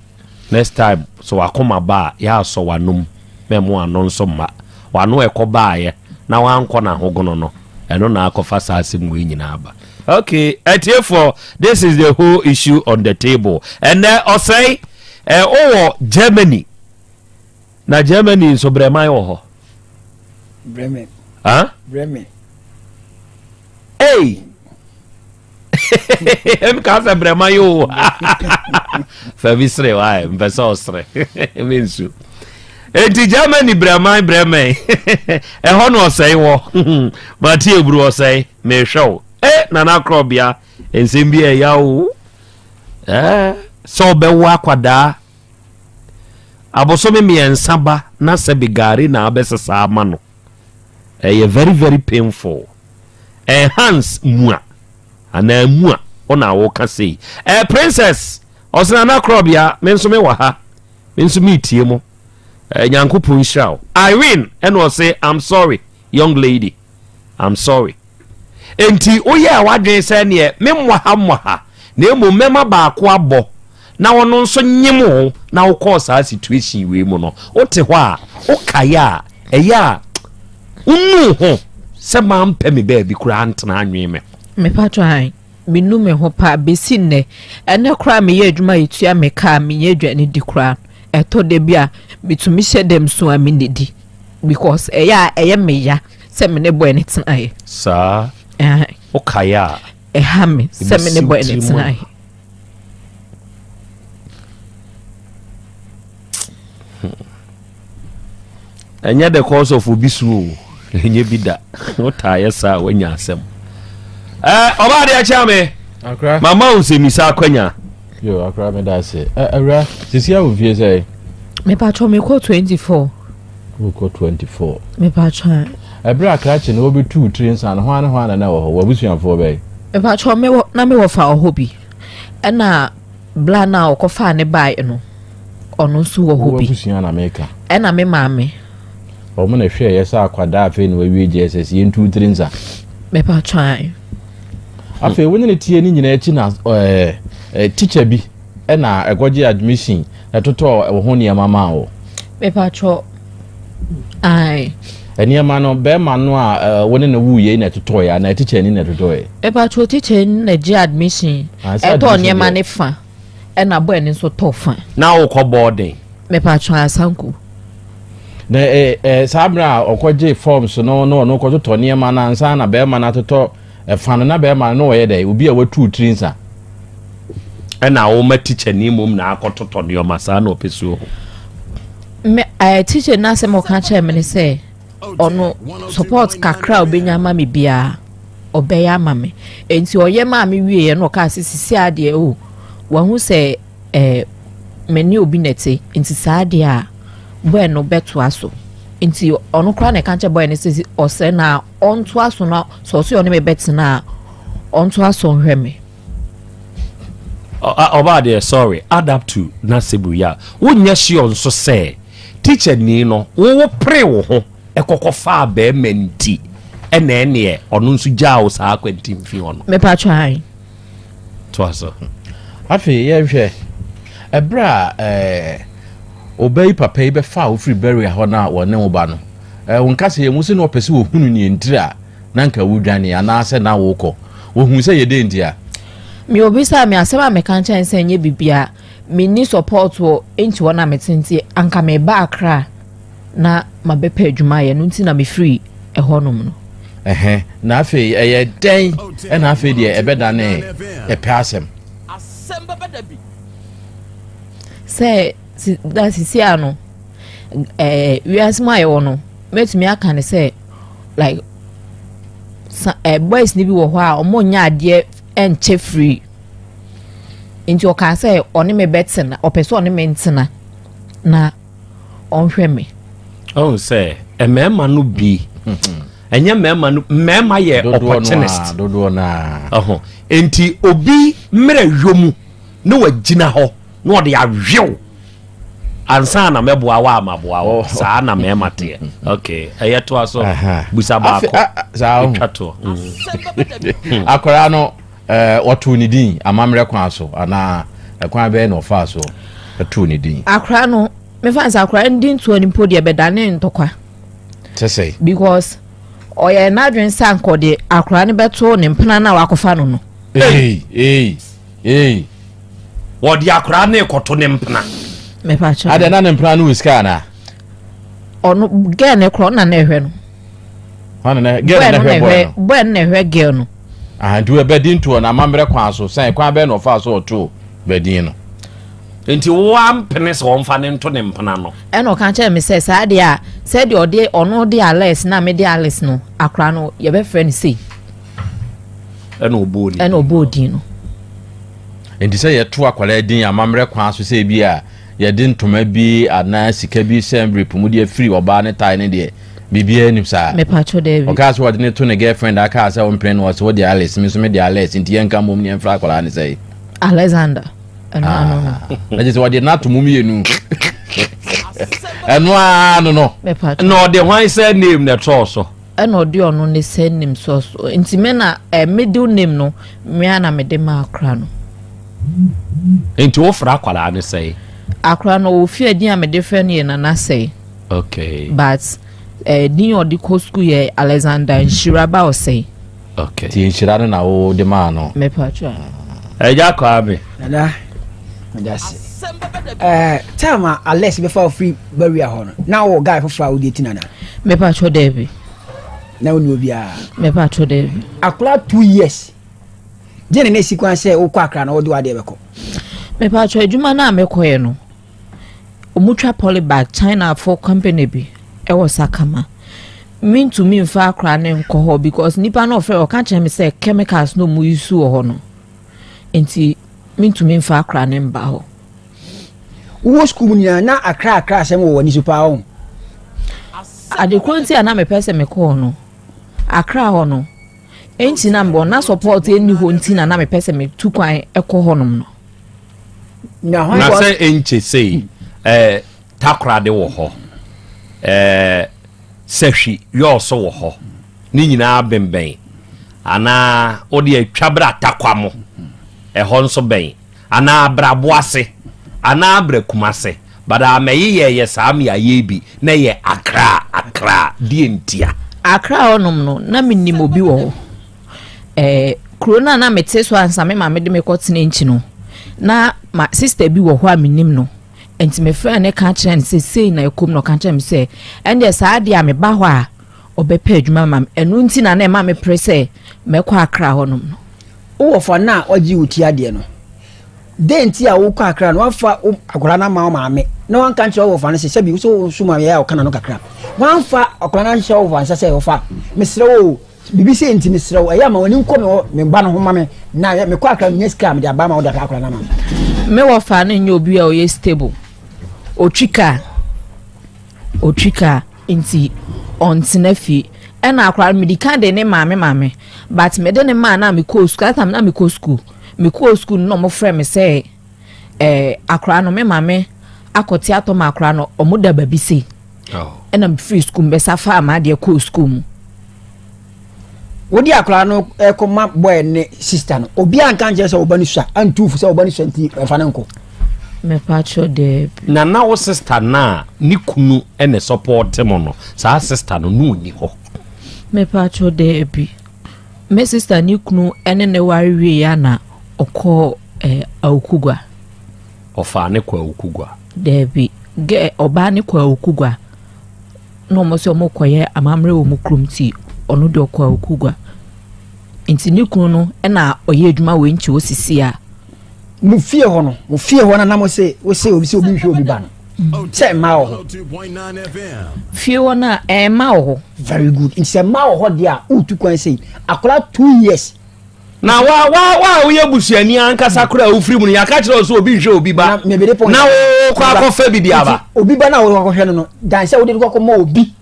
next time so wakoma ba ya so wanum memo anon so ma wano ekoba ye na wanko na hogono no eno na akofa sase mu nyina aba. Okay, for this is the whole issue on the table. And I say Germany. Na Germany so Bremen ho. Bremen. Huh? Bremen. Hey. Em casa Bremen yo. Favisre why, mbeso osre. Mensu. Enti Germany Bremen. E ho no say wo. Mati ebru say me show. Nana Krobea ensem bia yawo so be wa kwada aboso me ensaba na se bigari na abesesa ama no very very painful hands mua ana mua ona wo ka sei princess osana Krobea menso me wa ha menso me tie mo nyankopon hirawo Irene eno say I'm sorry young lady I'm sorry. Enti oye awadwen se ne memwa ha na emu mema ba ko abo na wono nso nyemo na wo cause a situation we mu no wote ho a okaya eya unu ho se ma mpe me ba bi kura antena anwen me pa try me nu me ho pa besi ne ene kura me ye adwuma yetua me ka me ye adwane di kura eto de bia bitumi hyedem so a me nedi because eya eye me ya se me ne boy ne tena sa okaya ehame se me ne boy ne tena enya the cause of obisu enye bida otaye sa wanya asem oba de achame akra mama usemisa akwanya yo akra me da se awra sisi a ovie say me pa cho me ko 24 we ko 24 me pa cho ebra akra che no obi 2 trains and ho na wo wabusuanfo be me pa cho me na me wo fa ohobi na bla na okofa ne bai no ono su wo hobi wabusuan na meka na me maame o mo na hwe yesa akwada afi no we JSS yen 2 trains a me pa cho afi woni ne tie ni nyina echi na teacher bi na egoje admission etoto wo ho ne mama wo me pa cho ai eniema no be ma no a woni na wuye na etoto ya na teacher ni na etoto e me pa cho teacher ni na je admission eto ne ma ne fa na boy ni so to fa na wo ko boarding me pa cho asanku na sabra okoje forms no ko to ne ma na nsa na be ma na etoto fano na be ma no ye dey obi a watu trinsa na wo ma teacher ni mum na akototo ne o masa na opesu me teacher na se mo kan che me say ono support kakra obenya ma me bia obeya ma me enti oye ma me wie no ka sisi ade o wa hu se meni obi nete enti saade a boy no beto aso enti ono kra na kan che boy ne sisi ose na onto aso na so so ne me betina onto aso hweme oba de sorry adapt to nasebu ya wonya shi on so say teacher ni no wo pre wo ho ekokofa ba menti ene ono nso jao sa akwanti mfi ono me pa try to aso afi ye hwe ebra obey papa ibe fa ofri burial ho na wone wo ba no wonka se ye musi no pese wo hunu ni entira na nka wudwane ana ase na wo kọ wo hu se ye de ntia mi obisa mi asema me kan chen se nye bibia mi ni support wo enti wona metenti anka me ba akra na mabepa adwuma ye no nti na me free ehonum no na afi ye den na afi de ebeda ne epasem se da sisi ano we as my own met me aka say like boys ni bi wo ho a omo nya ade enche free nti o ka say oni me betin o pese oni me ntina na onhwe me say mema no bi enye mema no mema ye opportunist dodo na enti obi mmerɛ hwomu na wagina hɔ na ɔde ahwew ansa na mɛboa wa amaboa wo saa na mema te okay ɛyɛ to aso busa ba ko twato akora no watu ni din amamre kwa so ana kwa be no fa so atu ni din akora no me fa nsa akora ndin to ni podi ebedane ntokwa say because oye na dwen sanko de akora ne beto ne mpena na wakofa no no what the akora ne koto ne mpena me pa cha ade na ne mpena no wiska na ono ge ne kro na na ehwe no ana na ge na ehwe boy na ehwe ge no do ebedin to na amamre kwa so san kwa be no fa so oto bedin no enti wa mpene se won fa ne nto ne mpena no eno kan che me say sa de a say de ode ono de ales na me de ales no akra no ye be friend say eno obodi no enti say ye to akwala din amamre kwa so say bi a ye de ntoma bi ana sika bi sembre pumu de free oba ne tai ne de bibia nim sa me pacho de bi o ka so wode ne to ne girlfriend aka say on mpene no so de ales me so me de ales enti ye nka mom ne mfra akwala ne say Alexander no na just wade na to mum yenu no no de wan say name na to so eno de ono ne say name so nti me na middle name no me ana me de ma akra no enti wo fra akwala ne say akra no wo fi adin a me de friend ye na say okay but din odi ko school ye Alexander Nshiraba o say okay ti Nshiraba na wo de ma no me pacho eja kwa abi nana that's tama Alex be for free barrier hono na wo guy for fraud dey tinana me pacho David na woni obia me pacho David akula 2 years jene ne sequence say wo kwa akra na wo de wade beko me pacho adwuma na me koye no omutwa polybag China for company bi e wo sakama mean to me fa akra ne nko ho because nipa na ofre o ka che me say chemicals no mu use ho no enti mean to me fa akra ne mba ho wo school ni na akra sem wo ni super ho adekronti ana me pese me ko no akra ho no enti na mbo na support eni ho enti na me pese me tukwan ekọ ho nom no na say enche say takra de wo ho sehwi yo so wo ho ni nyina bemben ana odi atwabra takwamo ho nso ben ana braboase ana brakumase bada meyi ye saami aye bi na ye akra die ntia akra onom no na minim obi wo krona na mete so ansa me ma me de me kotene nchi no na ma sister bi wo ho a minim no enti me friend ne ka kire ne sei na ekom no ka kire me say ende saa de a me ba ho a obepa adwuma mam enu nti na na ma me prese me kwa akra honom no wo fa na oji uti ade no denti a wo kwa akra no wafa akora na ma me na wan kan wo fa na se bi so suma ya o kana no kakra wan fa akora na nche wo fa se wo fa mesre wo bibi se enti mesre wo ya ma woni nko me ba no ho ma me na me kwa akra me scam de aba ma wo da akora na ma me wo fa na nyo obi a o ye stable otrika enti ontinafi ena akora medika de ne maame but me de ne ma na me ko school atam na me ko school no mo frɛ me say akora no me maame akoti ato ma akora no omuda babi sei ena me free school be safa ma de ko school mu wodi akora no ekoma boy ne sister no obi anka nje se obani sua antufu se obani sua nti fa nanko me pacho de na wo sister na ni kunu ene support mo no sa sister no nu ni ho me pacho de bi me sister ni kunu ene ne wari wi ya na okọ awukugwa ofa ne kwa awukugwa de bi ge oba ne kwa awukugwa no mo se mo koye amamre wo mu krumti onu de okọ awukugwa enti ni kunu no ena oye adwuma we nchi osisi a mu fie ho na mo se wo se obi se obi hwe obi ba no Say mao. Fie wona mao. Very good. In say mao ho dia utu kwan say akola 2 years. Na wa wo yebusuani ankasa kora ofiri mu ya ka kire so obi hwe obi ba. Na wo kwa akofa bi dia ba. Obi ba na wo akohwe no dan say wo de ko ma obi.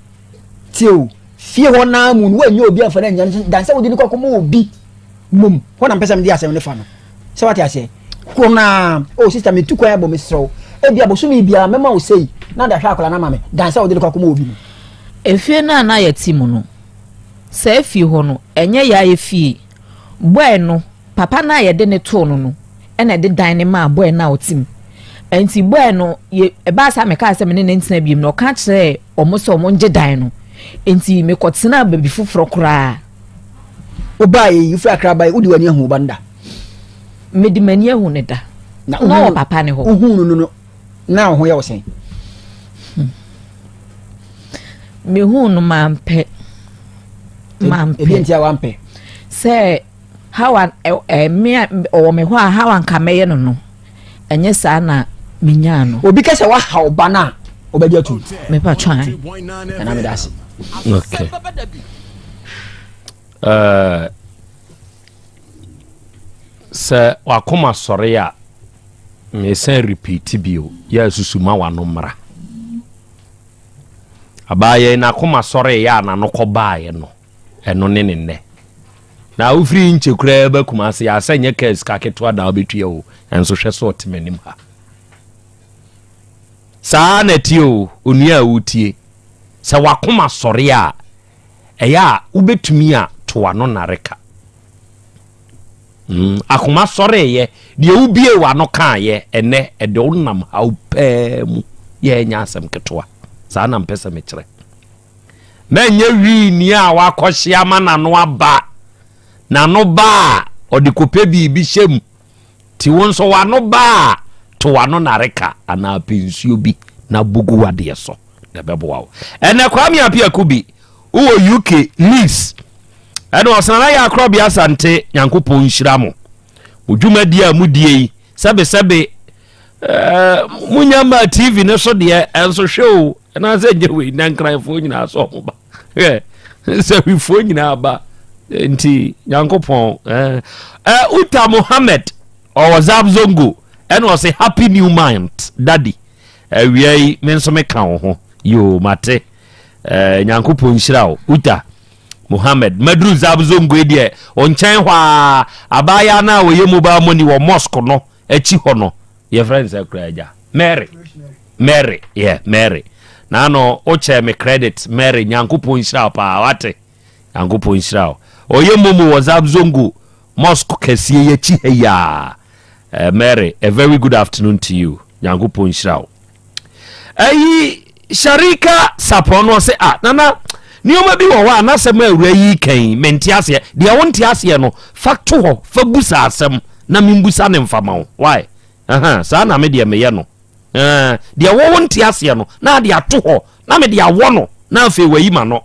Tio. Fie ho na mu no anyi obi afana nya dan say wo de ko ma obi. Mum. Ho na pesa me dia asem ne fa no. Say what you say? Kona oh sister me tu kwa ya bo me sro. E bia bo so mi bia mema wo sei. Na da hwa akola na ma me. Dan say wo de ko ma obi. Efie na ya timu no. Say fie ho no enye ya efie. Boy no papa na ye de ne to no ena de dan ne ma boy na otim enti boy no ye e ba sa me ka se me ne ntina biem no ka kire omo so omo nge dan no enti me kotena baby foforo kura oba ye yifu akra bai udi wani ahu banda me di mani ahu ne da na papa ne ho ohu no na ho ye wo sen me hu no mampe e ntia wampe se how me o me ho how an kameye no enye sa na minya no obi kese wa ha bana obadia tu me pa twan na me dasi okay se wakoma sore ya me sen repeat bio ya susuma wano mra abaye na koma sore ya na no kobaye no eno ne na ufiri nche kura ba kuma se ya sanye kes ka ketwa da obetua o enso hwe so otemanim ha saa na tio onua wutie se wakoma sore a eya ubetumi a to ano nareka akoma sore ye de ubie wa no kan ye ene ede onam ha upemu ye nya asem ketwa saa na mpesa me kire na nya wi ni a wakohia ma na no aba na no ba odikope bi hyem ti won so wa no ba to wa no nareka ana pensuo bi na bugu wade so na beboa ene kwa mi apia kubi uwo UK Leeds ene osana ya Krobea Asante Nyankopon nhira mo odwumadi a mudie sebe munyama TV ne so de enso hwe na ze nyewe nankranfo nyina so mo ba se wifo nyina ba nti Nyankopon Uta Muhammad Owazab Zongo ene o say happy new month daddy wiei menso me kan ho yo mate Nyankopon nhira Uta Muhammad Madru Zab Zongo de onchan hwa abaya na woyemu ba moni wo mosque no achi ho no your friends akraja Mary yeah Mary na no o che me credit Mary Nyankopon nhira pa wate Nyankopon nhira oyemu mu WhatsApp Zongo mosque kesiye ye chi heya Mary a very good afternoon to you Nyankopon nhira ayi Sharika Sapono say nana nioma bi wo wa na asem awura yi kan menti ase de wonti ase no facto ho fa busa asem na membusa ne mfama wo why sa na me de me ye no de wo wonti ase no na de ato ho na me de awo no na afi wayi ma no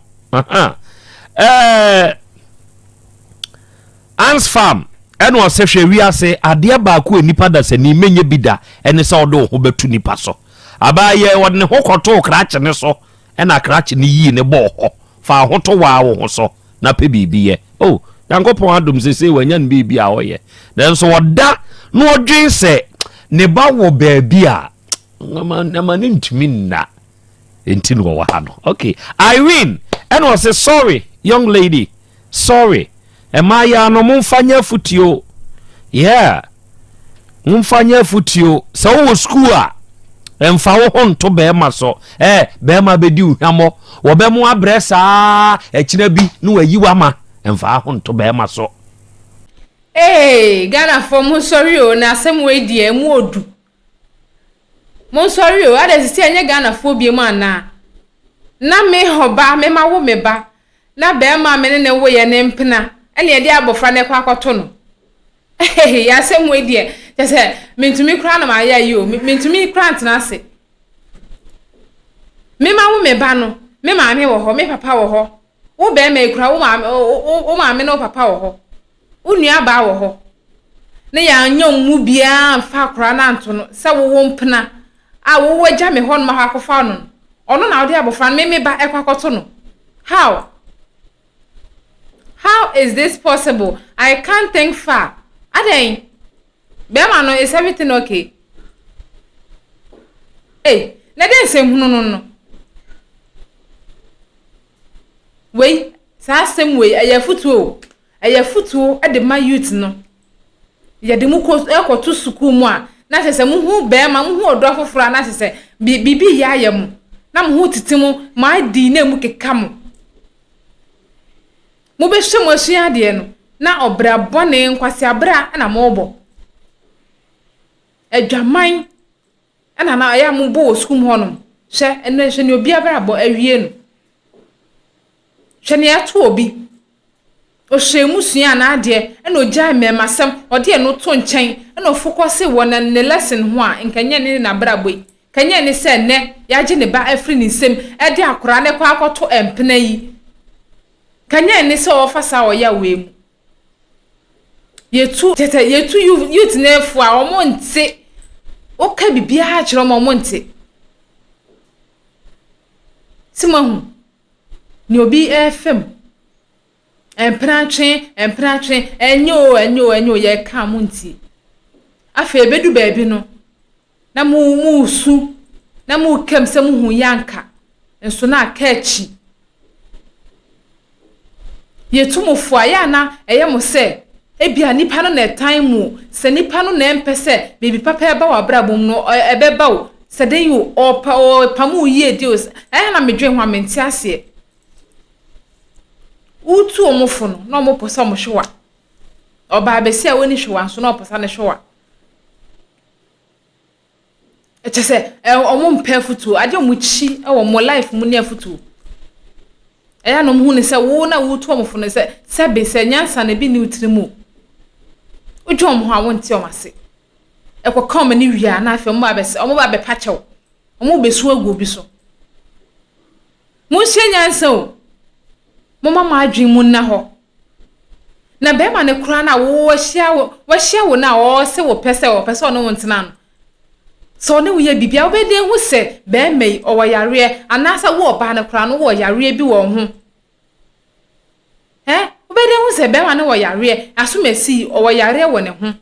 Ans farm eno se hwe wi ase ade ba ko enipa da se ni menye bida ene se odo ho betu nipa so abaye wodne ho koto krache ne so ena krache ni yi ne bo ho fa hoto wa wo so na pe bibiye oh Nyankopon adom sese wanya ne bibi a wo ye den so woda no odwen se ne ba wo baabi a na ne ntumi na enti no wo ha no okay Irene and was say sorry young lady sorry emaya no mumfanya futio yeah mumfanya futio so wo school a emfa wo honto be ma so be ma bedi uhwamo wo be mu abresa ekina bi no wayiwa ma emfa honto be ma so Ghana for mu sorry o na asem we die mu odu mu sorry o ada sisi anya Ghana for bi mu ana na me hoba me ma wo me ba na be ma me ne wo ye ne mpena ene ye de abofra ne kwa akoto no ya asem we die se mentumi kra na ma ya yi o mentumi kra ntena ase me ma wo me ba no me ma me wo ho me papa wo ho wo be me kra wo ma me no papa wo ho unua ba wo ho ne ya nyom mu bia fa kra na nto no se wo mpena a wo agya me hon ma hakofa no ono na odi abofra me ba ekwakoto no how is this possible? I can't think far. Aden Bema no, is everything okay? Hey, na den sem hunu no. Wei, sa sem wei ayafutuo e de ma youth no. Ya de mu ko ekoto school mu a na sese mu hu bema mu hu odo afoforo na sese bibi ya ayam na mu hu titimu ma di na mu keka mu. Mo be hwe mo asua de no na obra bone nkwase abra na mo obo. Adwaman ana na aya mu bo skum honom hwe ene hwe ne obi abra bo awie no hwe ne ato obi o hwe musua na ade ena ogya memasem ode no to nchen ena ofokose wona ne lesson ho a nkanye ne na bra boy kanye ne se ne yaje ne ba afri ne sem ede akora ne kwa akoto empena yi kanye ne se ofasa oya wemu yetu youth na fu a omo nte oka bibia ha kire omo nte simahu ni obi FM empratwe enyo ye ka mu nti afa ebedu baabi no na mu su na mu kem se mu hu yanka enso na aka achi yetu mu fu aya na eye mu se ebia nipa no na time mu se nipa no na empese baby papa eba wa brabom no ebeba wo se den you opa mu ye deals na medwe ho amenti ase utu omofo no na omoposa mo hwewa oba abesi a woni hwewa so na oposa ne hwewa etese omo mpa futu ade omo chi ewo mo life mu ne futu eya no mu ne se wo na utu omofo ne se be se nyansa na bi ni utrimu ujom ho awonti omase ekokọ me ni wia na afi omo ba be pachew omo be su agu bi so mu hye nyansa o mo mama adwen mu na ho na be ma ne kura na wo hye wo na o se wo pese no wontena no so ne wo ye bibia wo be den hu se be mai o wo yare anasa wo ba ne kura no wo yare bi wo ho wo be den hu se be ma ne wo yare asumasi o wo yare wo ne ho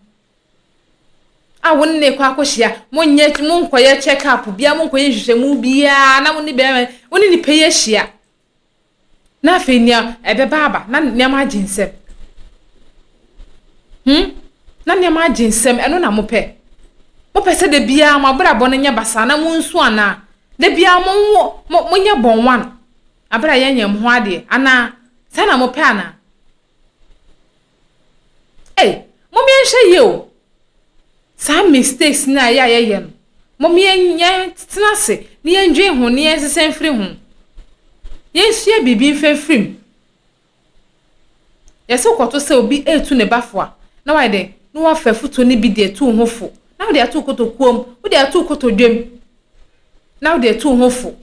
a wonne kwa akohia monye mu nkoye check up bia mu nkoye hwehwe mu bia na wonni be wonni ni peye hia na afenia ebe baba na niam aginsem na niam aginsem eno na mope se de bia ma bra bon nya basa na mu nsu ana de bia mo nya bon wan abra yanyam ho ade ana sa na mope ana mo mi enhye ye o some mistakes na ya no mo mi enya tenase ni endwe ho ni ensesen firi ho yesua bibi mfefrim yeso kwato se obi etu ne bafo na why de no wa fa futo ne bi de etu hofo na wo de atu koto kuom wo de atu koto dwem na wo de etu hofo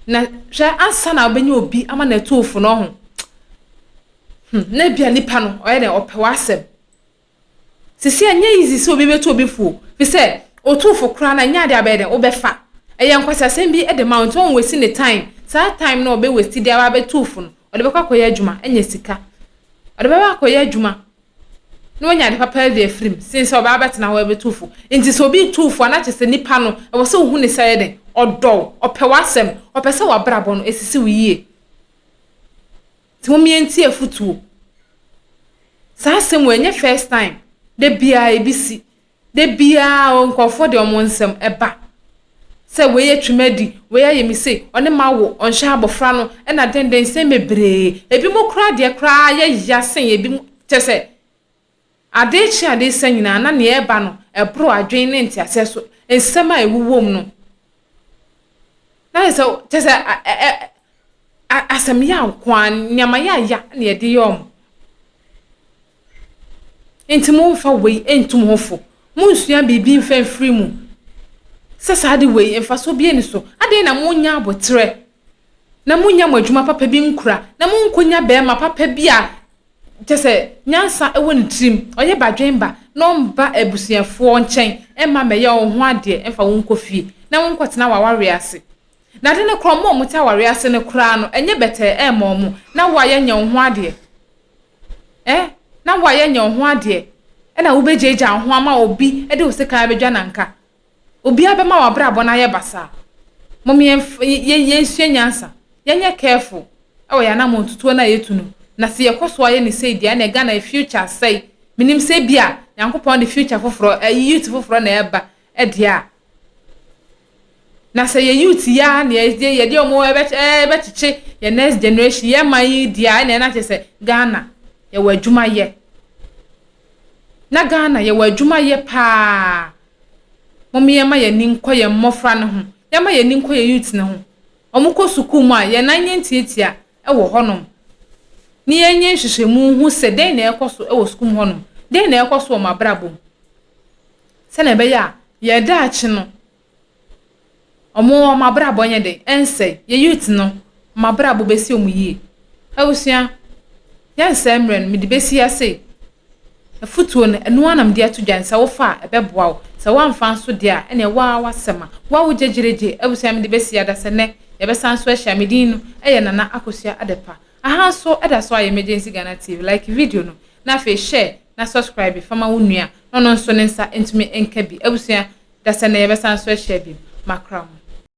na sha ansa na obenye obi ama na etu hofo no ho na bia nipa no oye de opewa asem sisi anya easy se obi betu obi fu fi se otu hofo kra na nya de abede obefa eya nkwasa sem bi e de mount on wesi ne time sa time no be wesi de aba betu fu no ode be kwakoya adwuma enya sika ode be kwakoya adwuma no nya de papa de afrim since oba betena ho betu fu nti so bi tu fu na chese nipa no e wo se hu ne sai de odo opewasem opese wa brabo no esisi wiye ti mo mienti afutuo sa sem we nya first time de bia ebisi de bia onkofo de omonsem eba se we ye twemadi we ye mi se one ma wo onhya abofra no e na denden se mebre ebi mo kra de kra ye yasen ebi mo tese ade chi ade sanyina na ne eba no ebro adwen ne ntiase so ensema ewuwom no na se tese asem ya kwan nyama ya ne ede yom entimo mfa we entum hofo munsua bibi mfa mfiri mu sasa de we emfa so bie ni so ade na munya abotre na munya madwuma papa bi nkura na munkonya be ma papa bi a tese nyansa ewo ne trim oye badwen ba no mba ebusuafo nkyɛn ɛma mɛyɛ wo ho ade ɛmfa wo nkɔfie na wo nkɔtena wa ware ase na de ne kromo mo ta ware ase ne kra no enye bete ɛma mo na wo ayɛ nya wo ho ade na wo ayɛ nya wo ho ade ɛna wo bejeja ho ama obi ɛde wo sika bedwa nanka obi abema wa bra bona ye basa mom ye nsua nyansa yenye careful ɛwɔ ya na mo tutuo na yetunu na se yekoso ayɛ ne sei dia na Ghana future sei minim se bia yankopɔn de future foforo youth foforo na eba ɛdia na se ye youth ya na ye de omo ɛbɛkyeche ye next generation ye man dia na kyese Ghana ye wɔ adwuma ye na Ghana ye wɔ adwuma ye pa mom ye ma ye ninkɔ ye mmofra ne ho ye ma ye ninkɔ ye youth ne ho omukɔ sukuu mu a ye nan ye ntiatia ɛwɔ hɔnom ni yenye hwehwemu hu se den na ɛkɔso ɛwɔ sukuu mu hɔnom den na ɛkɔso o mabrabom se na be ya ye da achi no omo mabrabo nye de ense ye youth no mabrabo besi omu yie awusua yanse mren mi de besi ase afutuo no eno anam de ato dwansa wo fa ebeboa wo se wo amfa nso de a ene wa wasema wa wo jejereje awusua mi de besi ada se ne ye besan so ahia medin no eye nana akosua adepa aha so eda so aye emergency Ghana TV like video no na fe share na subscribe fama wo nua no no nso ne nsa entumi enka bi awusua da se ne ye besan so ahia bi makram.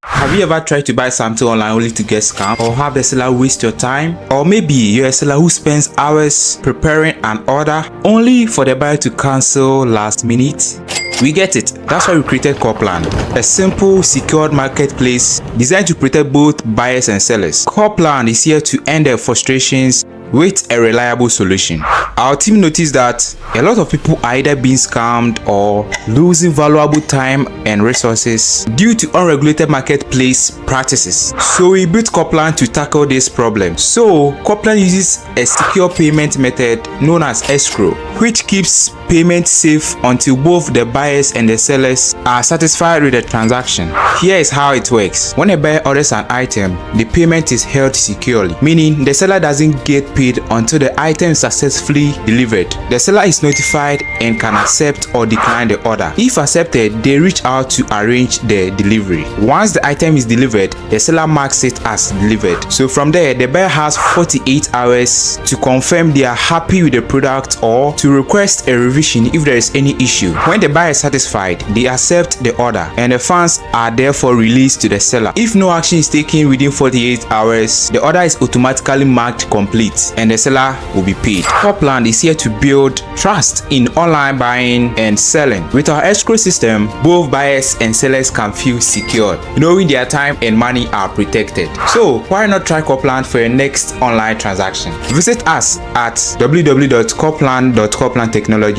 Have you ever tried to buy something online only to get scammed, or have the seller waste your time? Or maybe you're a seller who spends hours preparing an order only for the buyer to cancel last minute? We get it. That's why we created Coplan, a simple, secured marketplace designed to protect both buyers and sellers. Coplan is here to end their frustrations with a reliable solution. Our team noticed that a lot of people are either being scammed or losing valuable time and resources due to unregulated marketplace practices. So we built Coplan to tackle this problem. So Coplan uses a secure payment method known as escrow, which keeps payment safe until both the buyers and the sellers are satisfied with the transaction. Here is how it works. When a buyer orders an item, the payment is held securely, meaning the seller doesn't get paid until the item is successfully delivered. The seller is notified and can accept or decline the order. If accepted, they reach out to arrange the delivery. Once the item is delivered, the seller marks it as delivered. So from there, the buyer has 48 hours to confirm they are happy with the product or to request a revision if there is any issue. When the buyer is satisfied, they accept the order and the funds are therefore released to the seller. If no action is taken within 48 hours, the order is automatically marked complete and the seller will be paid. Copland is here to build trust in online buying and selling. With our escrow system, both buyers and sellers can feel secure, knowing their time and money are protected. So why not try Copland for your next online transaction? Visit us at www.copland.coplandtechnologies.com.